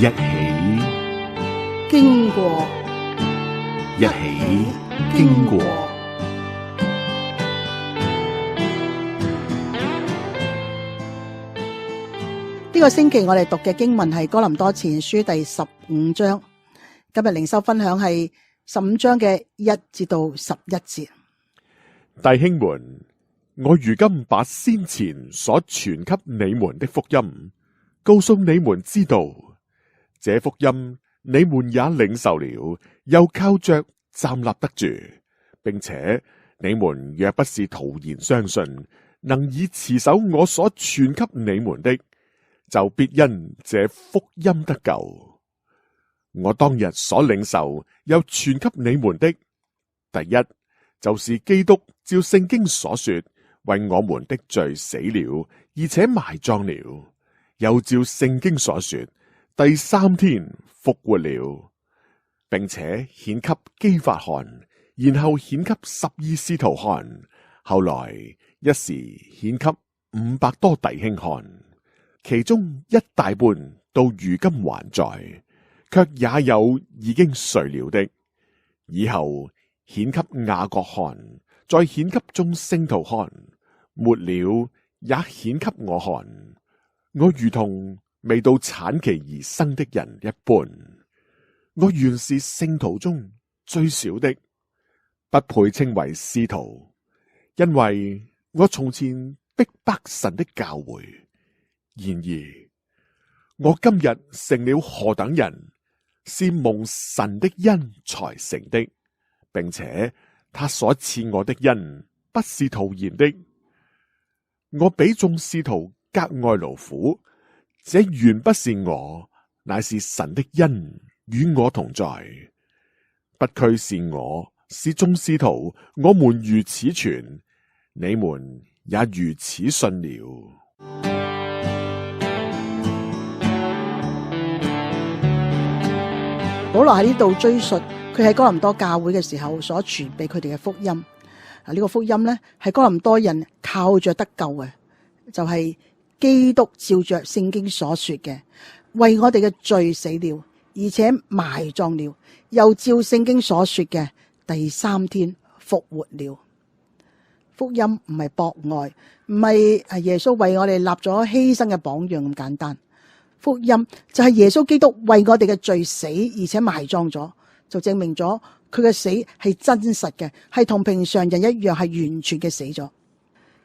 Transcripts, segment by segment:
一起經過，一起經過。呢個星期我哋讀嘅經文係哥林多前書第15章，今日靈修分享係15章嘅1至到11節。弟兄們，我如今把先前所傳給你們的福音告訴你們知道，這福音你們也領受了，又靠着站立得住，並且你們若不是徒然相信，能以持守我所傳給你們的，就必因這福音得救。我當日所領受又傳給你們的，第一就是基督照聖經所說，為我們的罪死了，而且埋葬了，又照聖經所說，第3天復活了，並且顯給基法看，然後顯給12使徒看，後來一時顯給500多弟兄看，其中一大半到如今還在，卻也有已經睡了的。以後顯給雅各看，再顯給眾聖徒看，末了也顯給我看。我如同未到產期而生的人一般，我原是聖徒中最小的，不配稱為使徒，因為我從前逼迫神的教會。然而我今日成了何等人，是蒙神的恩才成的，並且他所賜我的恩不是徒然的。我比眾使徒格外勞苦，這原不是我，乃是神的恩與我同在。不拘是我，是眾使徒，我們如此傳，你們也如此信了。保羅喺呢度追述佢喺哥林多教會嘅時候所傳俾佢哋嘅福音。呢個福音呢，係哥林多人靠着得救嘅，就係基督照着聖經所說嘅，為我哋嘅罪死了，而且埋葬了，又照聖經所說嘅，第3天復活了。福音唔係博愛，唔係耶穌為我哋立咗犧牲嘅榜樣咁簡單。福音就係耶穌基督為我哋嘅罪死，而且埋葬咗，就證明咗佢嘅死係真實嘅，係同平常人一樣，係完全嘅死咗。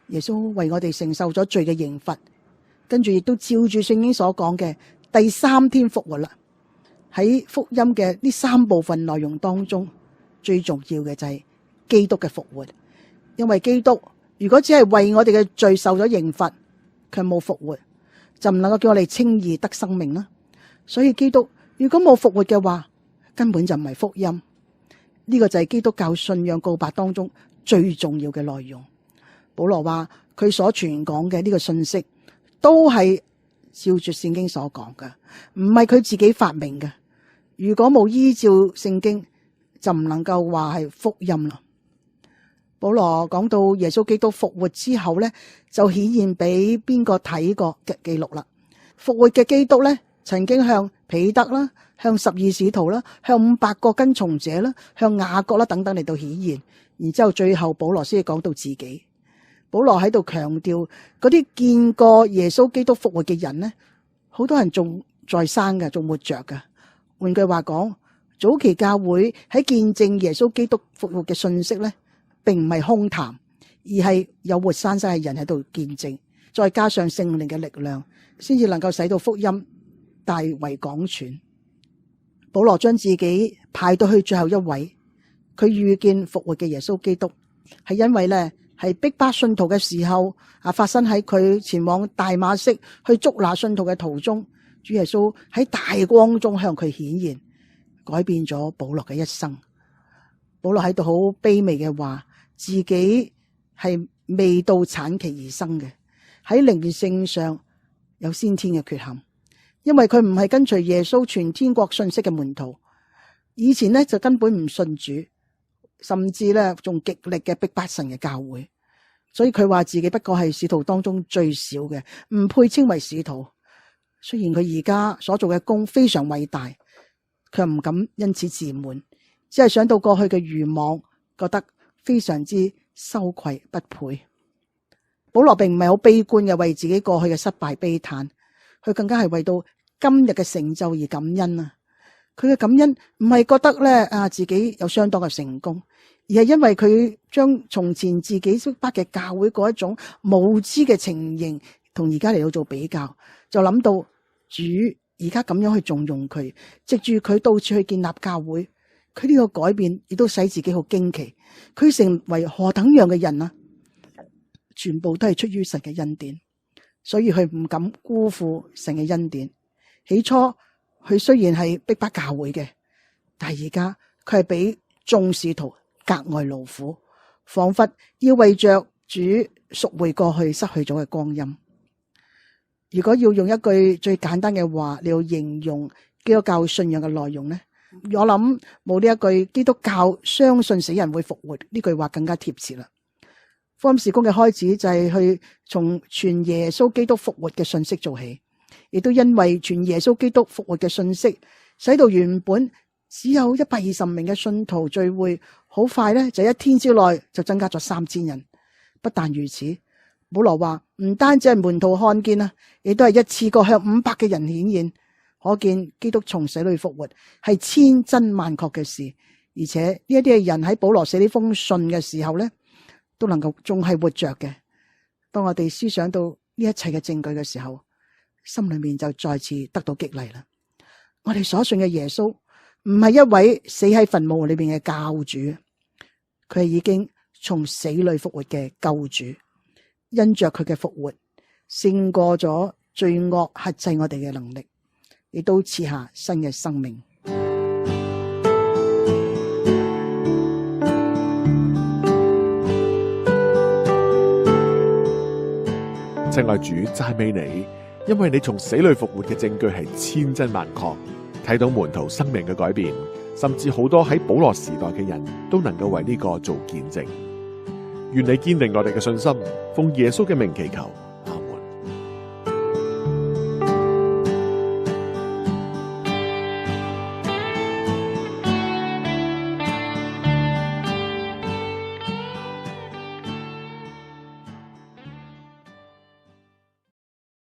耶穌為我哋承受咗罪嘅刑罰，跟住亦都照住聖經所講嘅第3天復活啦。喺福音嘅呢3部分內容當中，最重要嘅就係基督嘅復活。因為基督如果只係為我哋嘅罪受咗刑罰，佢冇復活，就唔能夠叫我哋稱義得生命啦。所以基督如果冇復活嘅話，根本就唔係福音。呢個就係基督教信仰告白當中最重要嘅內容。保羅話佢所傳講嘅呢個信息都係照住聖經所講嘅，唔係佢自己發明嘅。如果冇依照聖經，就唔能夠話係福音啦。保羅講到耶穌基督復活之後咧，就顯現俾邊個睇過嘅記錄啦。復活嘅基督咧，曾經向彼得啦、向12使徒啦、向500個跟從者啦、向雅各啦等等嚟到顯現，然之後最後保羅先至講到自己。保羅喺度強調嗰啲見過耶穌基督復活嘅人咧，好多人仲在生嘅，仲活着嘅。換句話講，早期教會喺見證耶穌基督復活嘅信息咧，並唔係空談，而係有活生生嘅人喺度見證，再加上聖靈嘅力量，先至能夠使到福音大為廣傳。保羅將自己排到去最後一位，佢遇見復活嘅耶穌基督，係因為咧係逼迫信徒嘅時候發生喺佢前往大馬色去捉拿信徒嘅途中，主耶穌喺大光中向佢顯現，改變咗保羅嘅一生。保羅喺度好卑微嘅話，自己係未到產期而生嘅，喺靈性上有先天嘅缺陷，因為佢唔係跟隨耶穌傳天國信息嘅門徒，以前呢就根本唔信主，甚至呢仲極力嘅逼迫神嘅教會，所以佢話自己不過係使徒當中最小嘅，唔配稱為使徒。雖然佢而家所做嘅工非常偉大，卻唔敢因此自滿，只係想到過去嘅愚妄，覺得非常之羞愧不配。保羅並唔係好悲觀嘅為自己過去嘅失敗悲嘆，佢更加係為到今日嘅成就而感恩啊！佢嘅感恩唔係覺得咧自己有相當嘅成功，而係因為佢將從前自己逼迫嘅教會嗰一種無知嘅情形，同而家嚟到做比較，就諗到主而家咁樣去重用佢，藉住佢到處去建立教會，佢呢個改變亦都使自己好驚奇。佢成為何等樣嘅人啊！全部都係出於神嘅恩典，所以佢唔敢辜負神嘅恩典。起初佢雖然係逼迫教會嘅，但係而家佢係比眾使徒格外勞苦，仿佛要為着主贖回過去失去咗嘅光陰。如果要用一句最簡單嘅話嚟到形容基督教信仰嘅內容呢，我諗冇呢一句基督教相信死人會復活呢句話更加貼切啦。福音事工嘅開始就係去從傳耶穌基督復活嘅信息做起，亦都因為傳耶穌基督復活嘅信息，使到原本只有120名嘅信徒聚會，好快咧就一天之內就增加咗3000人。不但如此，保羅話唔單止係門徒看見啦，亦都係一次過向500嘅人顯現，可見基督從死裏復活係千真萬確嘅事。而且呢一啲嘅人喺保羅寫呢封信嘅時候咧，都能夠仲係活着嘅。當我哋思想到呢一切嘅證據嘅時候，心裏面就再次得到激勵啦。我哋所信嘅耶穌唔係一位死喺墳墓裏邊嘅教主，佢係已經從死裏復活嘅救主，因着佢嘅復活勝過咗罪惡轄制我哋嘅能力，亦都賜下新嘅生命。親愛主，讚美你，因為你從死裏復活嘅證據係千真萬確，睇到門徒生命嘅改變，甚至好多喺保羅時代嘅人都能夠為呢個做見證。願你堅定我哋嘅信心，奉耶穌嘅名祈求。